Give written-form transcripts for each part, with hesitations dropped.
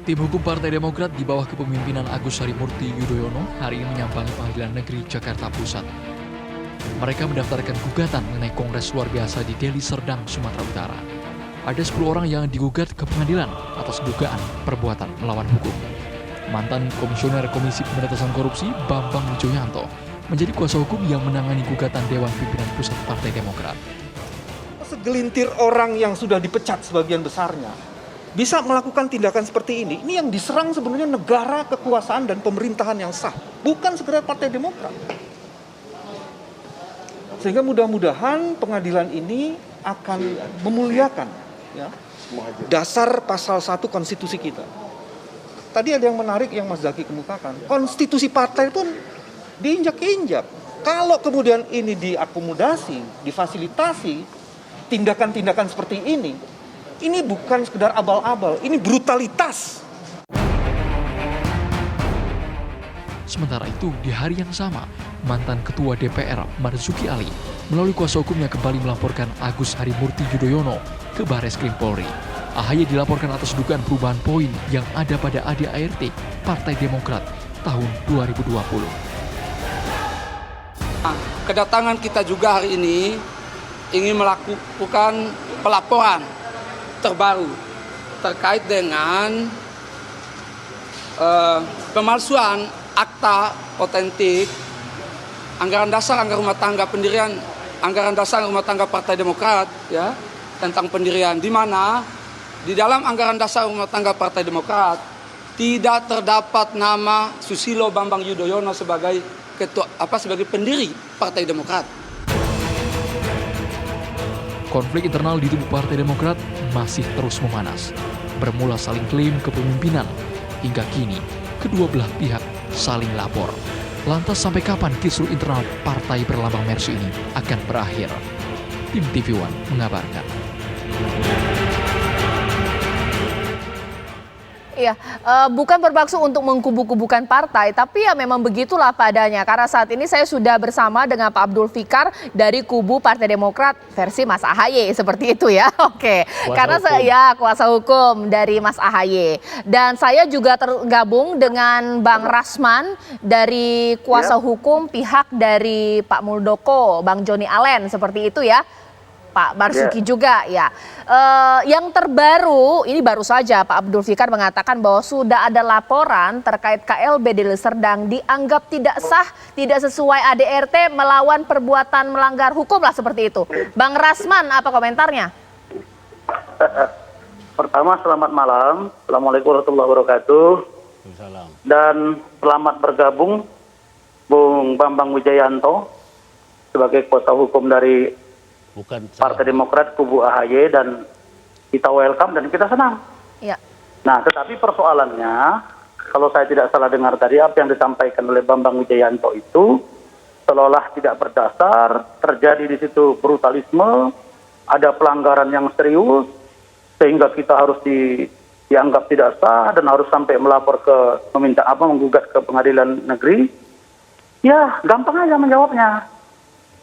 Tim hukum Partai Demokrat di bawah kepemimpinan Agus Harimurti Yudhoyono hari ini menyambangi Pengadilan Negeri Jakarta Pusat. Mereka mendaftarkan gugatan mengenai Kongres luar biasa di Deli Serdang, Sumatera Utara. Ada 10 orang yang digugat ke pengadilan atas dugaan perbuatan melawan hukum. Mantan Komisioner Komisi Pemberantasan Korupsi Bambang Wijoyanto menjadi kuasa hukum yang menangani gugatan Dewan Pimpinan Pusat Partai Demokrat. Segelintir orang yang sudah dipecat sebagian besarnya bisa melakukan tindakan seperti ini yang diserang sebenarnya negara, kekuasaan, dan pemerintahan yang sah, bukan sekedar Partai Demokrat. Sehingga mudah-mudahan pengadilan ini akan memuliakan dasar pasal 1 konstitusi kita. Tadi ada yang menarik yang Mas Zaki kemukakan, konstitusi partai pun diinjak-injak. Kalau kemudian ini diakomodasi, difasilitasi, tindakan-tindakan seperti ini bukan sekedar abal-abal, ini brutalitas. Sementara itu, di hari yang sama, mantan Ketua DPR Marzuki Ali melalui kuasa hukumnya kembali melaporkan Agus Harimurti Yudhoyono ke Barreskrim Polri. AHY dilaporkan atas dugaan perubahan poin yang ada pada ADART Partai Demokrat tahun 2020. Kedatangan kita juga hari ini ingin melakukan pelaporan terbaru terkait dengan pemalsuan akta otentik anggaran dasar anggaran rumah tangga pendirian anggaran dasar rumah tangga Partai Demokrat ya tentang pendirian, di mana di dalam anggaran dasar rumah tangga Partai Demokrat tidak terdapat nama Susilo Bambang Yudhoyono sebagai sebagai pendiri Partai Demokrat. Konflik internal di tubuh Partai Demokrat masih terus memanas. Bermula saling klaim kepemimpinan, hingga kini kedua belah pihak saling lapor. Lantas sampai kapan kisruh internal partai berlambang Mercy ini akan berakhir? Tim TV One mengabarkan. Iya, bukan bermaksud untuk mengkubu-kubukan partai, tapi ya memang begitulah padanya. Karena saat ini saya sudah bersama dengan Pak Abdul Fikar dari kubu Partai Demokrat versi Mas AHY, seperti itu ya. Oke, karena saya kuasa hukum dari Mas AHY. Dan saya juga tergabung dengan Bang Rasman dari kuasa hukum pihak dari Pak Muldoko, Bang Joni Allen, seperti itu ya. Pak Marzuki juga ya. Yang terbaru, ini baru saja Pak Abdul Fikar mengatakan bahwa sudah ada laporan terkait KLB Deli Serdang dianggap tidak sah, tidak sesuai ADRT, melawan perbuatan melanggar hukum lah seperti itu. Bang Rasman, apa komentarnya? Pertama, selamat malam. Assalamualaikum warahmatullahi wabarakatuh. Dan selamat bergabung Bung Bambang Wijoyanto sebagai kuasa hukum dari Partai Demokrat kubu AHY, dan kita welcome dan kita senang. Ya. Nah, tetapi persoalannya, kalau saya tidak salah dengar tadi apa yang disampaikan oleh Bambang Wijoyanto itu seolah tidak berdasar, terjadi di situ brutalisme, ada pelanggaran yang serius sehingga kita harus dianggap tidak sah dan harus sampai melapor ke menggugat ke pengadilan negeri. Ya, gampang aja menjawabnya.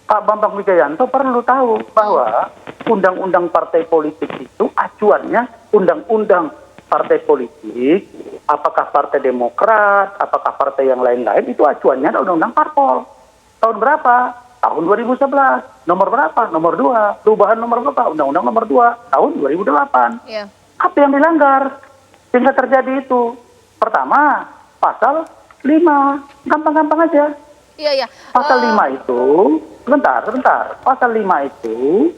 Pak Bambang Wijoyanto perlu tahu bahwa undang-undang partai politik itu acuannya undang-undang partai politik, apakah Partai Demokrat, apakah partai yang lain-lain, itu acuannya ada undang-undang parpol. Tahun berapa? Tahun 2011. Nomor berapa? Nomor 2. Perubahan nomor berapa? Undang-undang nomor 2 tahun 2008. Yeah. Apa yang dilanggar sehingga terjadi itu? Pertama, pasal 5. Gampang-gampang aja. Iya. Pasal 5 itu, sebentar. Pasal 5 itu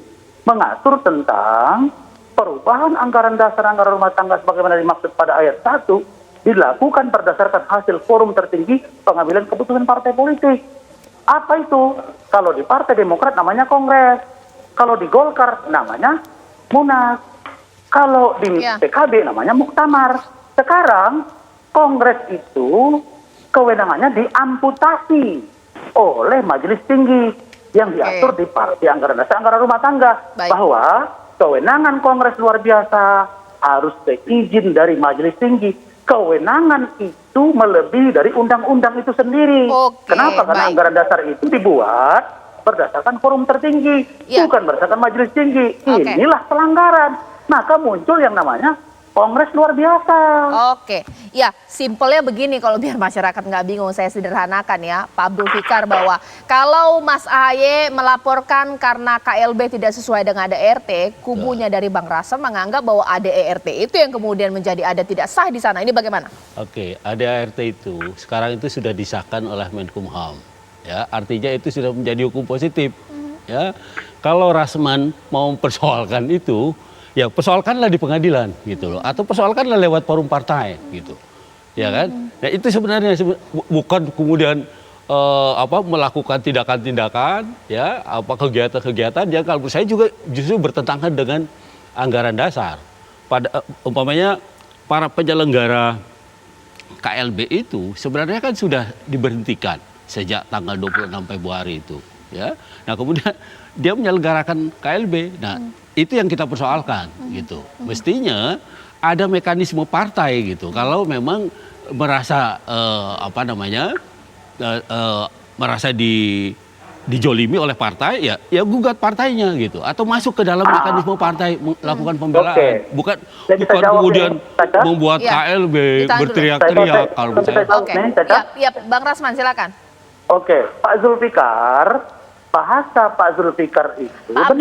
mengatur tentang perubahan anggaran dasar anggaran rumah tangga sebagaimana dimaksud pada ayat 1 dilakukan berdasarkan hasil forum tertinggi pengambilan keputusan partai politik. Apa itu? Kalau di Partai Demokrat namanya Kongres. Kalau di Golkar namanya Munas. Kalau di PKB namanya Muktamar. Sekarang Kongres itu kewenangannya diamputasi oleh Majelis Tinggi yang diatur di anggaran dasar anggaran rumah tangga. Bahwa kewenangan Kongres luar biasa harus izin dari Majelis Tinggi. Kewenangan itu melebihi dari undang-undang itu sendiri. Kenapa? Karena anggaran dasar itu dibuat berdasarkan forum tertinggi, bukan berdasarkan Majelis Tinggi. Inilah pelanggaran. Maka muncul yang namanya Kongres luar biasa. Oke, ya simpelnya begini kalau biar masyarakat nggak bingung, saya sederhanakan ya Pak Abdul Fikar, bahwa kalau Mas AHY melaporkan karena KLB tidak sesuai dengan ADRT, kubunya dari Bang Rasman menganggap bahwa ADRT itu yang kemudian menjadi ada tidak sah di sana. Ini bagaimana? Oke, ADART itu sekarang itu sudah disahkan oleh Menkumham. Ya, artinya itu sudah menjadi hukum positif. Ya, kalau Rasman mau mempersoalkan itu, ya persoalkanlah di pengadilan gitu loh, atau persoalkanlah lewat forum partai gitu, ya kan? Nah itu sebenarnya bukan kemudian melakukan tindakan-tindakan, ya kegiatan-kegiatan yang kalau saya juga justru bertentangan dengan anggaran dasar. Pada umpamanya para penyelenggara KLB itu sebenarnya kan sudah diberhentikan sejak tanggal 26 Februari itu, ya. Nah kemudian dia menyelenggarakan KLB. Nah itu yang kita persoalkan gitu. Mestinya ada mekanisme partai gitu. Kalau memang merasa merasa dijolimi oleh partai, ya gugat partainya gitu. Atau masuk ke dalam mekanisme partai melakukan pembelaan. Bukan kemudian membuat KLB berteriak-teriak kalau misalnya. Ya, Bang Rasman silakan. Oke, Pak Zulfikar, bahasa Pak Zulfikar itu Pak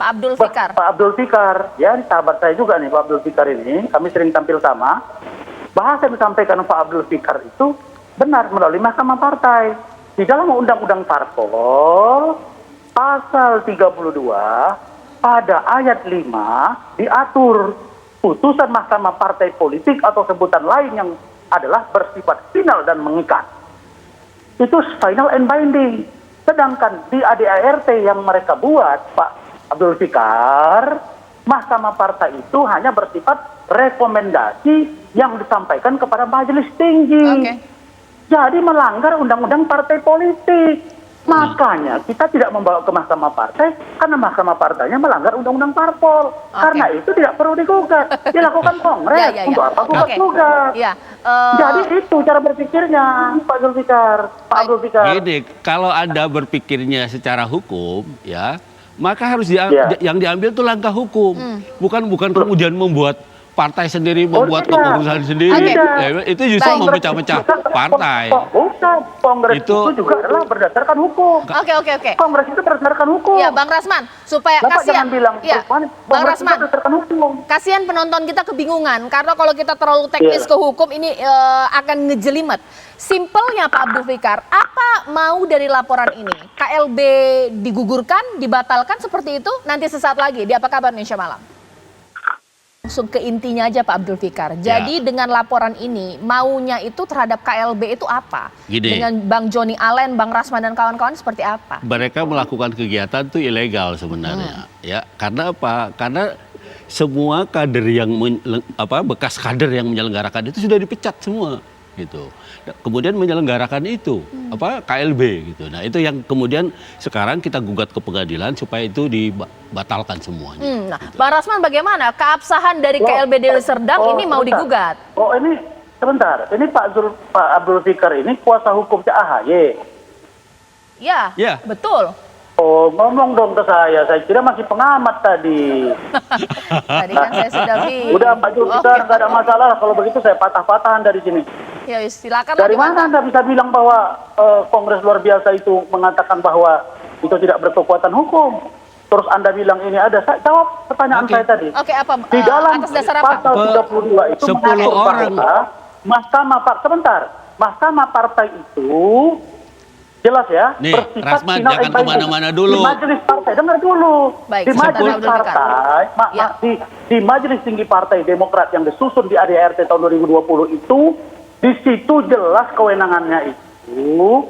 Abdul Fikar, ya sahabat saya juga nih Pak Abdul Fikar ini, kami sering tampil sama. Bahasa yang disampaikan Pak Abdul Fikar itu benar melalui Mahkamah Partai. Di dalam Undang-Undang Parpol, pasal 32, pada ayat 5, diatur putusan Mahkamah Partai Politik atau sebutan lain yang adalah bersifat final dan mengikat. Itu final and binding. Sedangkan di ADART yang mereka buat, Pak Abdul Fikar, Mahkamah Partai itu hanya bersifat rekomendasi yang disampaikan kepada Majelis Tinggi. Jadi melanggar Undang-Undang Partai Politik. Makanya kita tidak membawa ke Mahkamah Partai karena Mahkamah Partainya melanggar Undang-Undang Parpol. Karena itu tidak perlu digugat. Dilakukan Kongres. Untuk apa gugat-gugat? Jadi itu cara berpikirnya Pak Zulfikar, Pak Abdul Fikar. Gini, kalau Anda berpikirnya secara hukum, ya, maka harus yang diambil itu langkah hukum. Bukan kemudian membuat partai sendiri, membuat kepengurusan sendiri. Itu justru memecah-mecah partai. Bukan, Kongres itu juga adalah berdasarkan hukum. Oke. Kongres itu berdasarkan hukum. Ya, Bang Rasman, supaya Bapak kasihan. jangan bilang, Bang Rasman, berdasarkan hukum. kasihan penonton kita kebingungan karena kalau kita terlalu teknis ke hukum ini akan ngejelimet. Simpelnya Pak Abdul Fikar, apa mau dari laporan ini? KLB digugurkan, dibatalkan seperti itu? Nanti sesaat lagi di Apa Kabar Indonesia Malam. Langsung ke intinya aja Pak Abdul Fikar. Jadi dengan laporan ini maunya itu terhadap KLB itu apa? Gini, dengan Bang Joni Allen, Bang Rasman dan kawan-kawan seperti apa? Mereka melakukan kegiatan itu ilegal sebenarnya. Ya, karena apa? Karena semua kader yang bekas kader yang menyelenggarakan itu sudah dipecat semua gitu. Kemudian menyelenggarakan itu KLB gitu. Nah, itu yang kemudian sekarang kita gugat ke pengadilan supaya itu dibatalkan semuanya. Nah, gitu. Bang Rasman bagaimana? Keabsahan dari KLB Deli Serdang ini mau digugat? Ini sebentar. Ini Pak Abdul Fikar ini kuasa hukum AHY. Ya, betul. Ngomong dong ke saya kira masih pengamat tadi. Tadi kan saya sudah bilang. Udah Pak Zulfikar, nggak ada masalah. Kalau begitu saya patah-patahan dari sini. Ya silakan. Dari mana Anda bisa bilang bahwa Kongres luar biasa itu mengatakan bahwa itu tidak berkekuatan hukum? Terus Anda bilang ini ada. Saya jawab pertanyaan saya tadi. Apa? Di dalam atas dasar apa? pasal 32 itu 10 orang. Mahkamah Partai itu jelas ya. Nih, bersifat Rasman final jangan and binding. kemana-mana dulu. Di majelis partai, dengar dulu. Baik, di majelis partai, di majelis tinggi Partai Demokrat yang disusun di ADART tahun 2020 itu, di situ jelas kewenangannya itu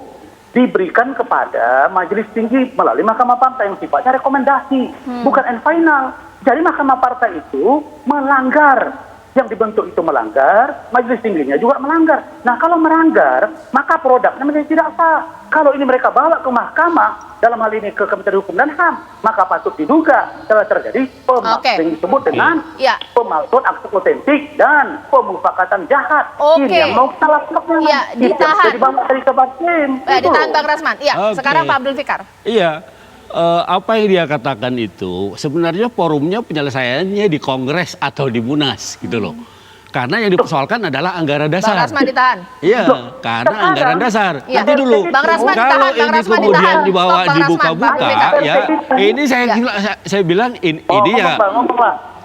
diberikan kepada majelis tinggi melalui Mahkamah Partai yang sifatnya rekomendasi, bukan end final. Jadi Mahkamah Partai itu melanggar. Yang dibentuk itu melanggar, majelis tingginya juga melanggar. Nah kalau melanggar, maka produknya menjadi tidak sah. Kalau ini mereka bawa ke mahkamah, dalam hal ini ke Kementerian Hukum dan HAM, maka patut diduga telah terjadi yang disebut dengan pemalsuan akte otentik dan pemufakatan jahat. Ini yang mau kita lakukan. Ditahan. Dibawa dari Kebakim. Ditahan Bang Rasman. Sekarang Pak Abdul Fikar. Iya. apa yang dia katakan itu sebenarnya forumnya penyelesaiannya di Kongres atau di Munas gitu loh. Karena yang dipersoalkan adalah anggaran dasar. Bang Rasman ditahan. Iya, karena anggaran dasar. Iya. Nanti dulu. Bang Rasman Kalau ditahan, Bang ini Rasman kemudian ditahan. dibawa Stop, Bang dibuka-buka, Rasman. ya, ini saya bilang ini ya.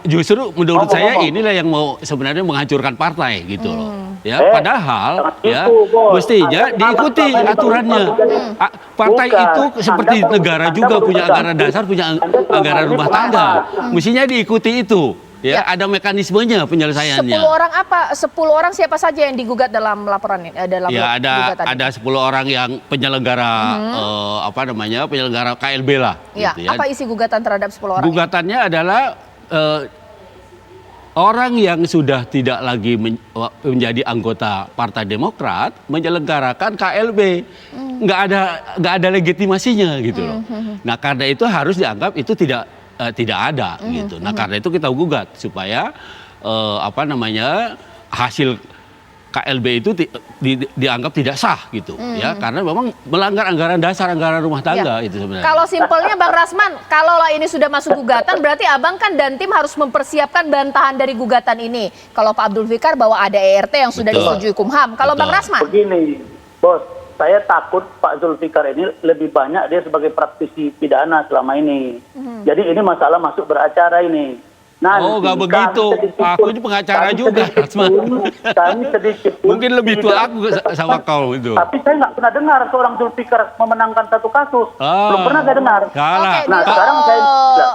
Justru menurut saya inilah yang mau sebenarnya menghancurkan partai gitu loh. Ya, padahal ya mestinya diikuti aturannya. Partai itu seperti negara juga punya anggaran dasar, punya anggaran rumah tangga. Mestinya diikuti itu. Ya, ada mekanismenya penyelesaiannya. 10 orang apa? 10 orang siapa saja yang digugat dalam laporan ini? Dalam Ya gugatan ini? ada 10 orang yang penyelenggara penyelenggara KLB lah. Ya, gitu ya. apa isi gugatan terhadap 10 orang? Gugatannya adalah orang yang sudah tidak lagi menjadi anggota Partai Demokrat menyelenggarakan KLB, nggak ada legitimasinya gitu loh. Nah karena itu harus dianggap itu tidak ada gitu. Nah karena itu kita gugat supaya hasil KLB itu dianggap tidak sah gitu ya, karena memang melanggar anggaran dasar, anggaran rumah tangga itu sebenarnya. Kalau simpelnya Bang Rasman, kalau ini sudah masuk gugatan berarti Abang kan dan tim harus mempersiapkan bantahan dari gugatan ini. Kalau Pak Abdul Fikar bahwa ada ERT yang sudah disetujui Kumham. Kalau Bang Rasman? Begini, Bos, saya takut Pak Zulfikar ini lebih banyak dia sebagai praktisi pidana selama ini. Jadi ini masalah masuk beracara ini. Oh, nggak begitu. Aku ini pengacara juga, Kami sedikit pun mungkin lebih tua aku sama kau itu. Tapi saya nggak pernah dengar seorang Zulfikar memenangkan satu kasus. Belum pernah saya dengar. Salah. Oke, Nah, sekarang saya bilang,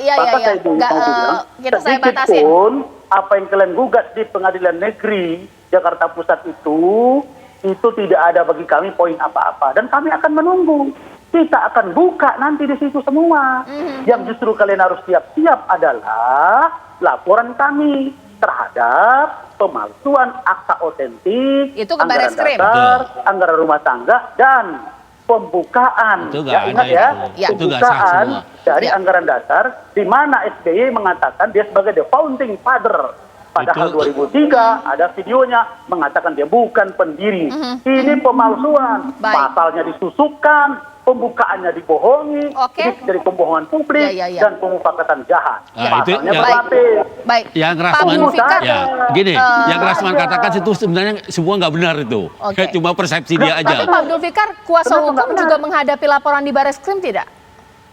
iya. saya bilang, Kita saya sedikit batasin. pun apa yang kalian gugat di Pengadilan Negeri Jakarta Pusat itu tidak ada bagi kami poin apa-apa. Dan kami akan menunggu. Kita akan buka nanti di situ semua. Yang justru kalian harus siap-siap adalah laporan kami terhadap pemalsuan akta otentik, Itu ke anggaran Barreskrim. dasar, anggaran rumah tangga, dan pembukaan. Itu nggak Ya, ada ingat ya, Ya. Itu nggak sah pembukaan semua. dari anggaran dasar, di mana SBY mengatakan dia sebagai the founding father. Padahal Itu. 2003 ada videonya mengatakan dia bukan pendiri. Ini pemalsuan. Baik. Pasalnya disusupkan, pembukaannya dibohongi, Oke. ini dari pembohongan publik Ya. dan pemufakatan jahat. Nah, itu Pasalnya ya. berlapis. Baik. Yang Pak Rasman, Abdul Fikar, ya gini, yang Rasman katakan itu sebenarnya semua nggak benar itu. Oke. Cuma persepsi dia aja. Tapi Pak Abdul Fikar, kuasa Kenapa hukum nggak benar? juga menghadapi laporan di Barreskrim tidak?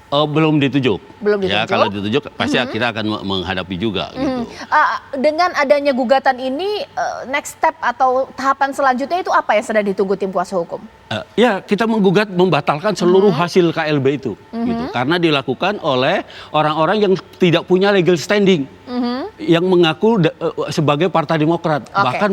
Belum ditunjuk. Belum Ya ditunjuk. kalau ditunjuk pasti kita akan menghadapi juga gitu. Dengan adanya gugatan ini, next step atau tahapan selanjutnya itu apa yang sedang ditunggu tim kuasa hukum? Ya kita menggugat membatalkan seluruh hasil KLB itu, gitu. Karena dilakukan oleh orang-orang yang tidak punya legal standing, yang mengaku sebagai Partai Demokrat, Oke. bahkan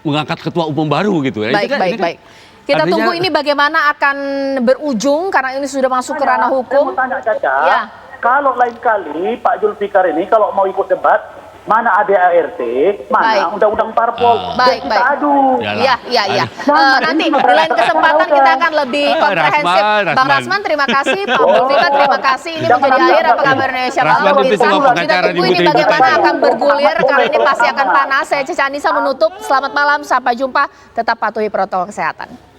mengangkat ketua umum baru gitu. Ya, Baik. Kita artinya- tunggu ini bagaimana akan berujung karena ini sudah masuk ke ranah Saya hukum. mau tanya Caca, Ya. kalau lain kali Pak Zulfikar ini kalau mau ikut debat, mana ADART, mana Baik. undang-undang parpol, Baik, kita baik. adu. Yalah. Iya. Jangan Nanti ini di lain kesempatan kita akan lebih komprehensif. Rasman. Bang Rasman, terima kasih. Pak Abdul Fikar, terima kasih. Ini Jangan menjadi ambil akhir apa apa-apa. kabar Indonesia Rasman Malam. itu semua Kita pengacara tunggu ini ribut-ribut bagaimana aja. akan bergulir karena ini pasti akan panas. Saya Cica Anissa menutup. Selamat malam, sampai jumpa. Tetap patuhi protokol kesehatan.